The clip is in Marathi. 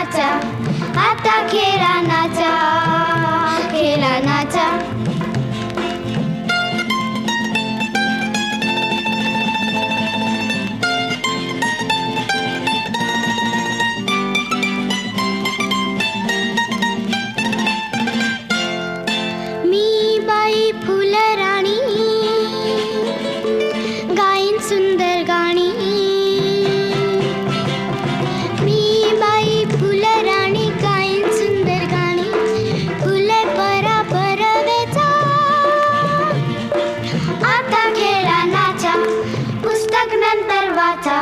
नाचा, आता खेळा नाचा, खेळा नाचा. मी बाई फुलराणी गाईन सुंदर गाणी. मी बाई फुलराणी गाईन सुंदर गाणी. फुले परा परवेचा, आता खेळा नाचा, पुस्तक नंतर वाचा.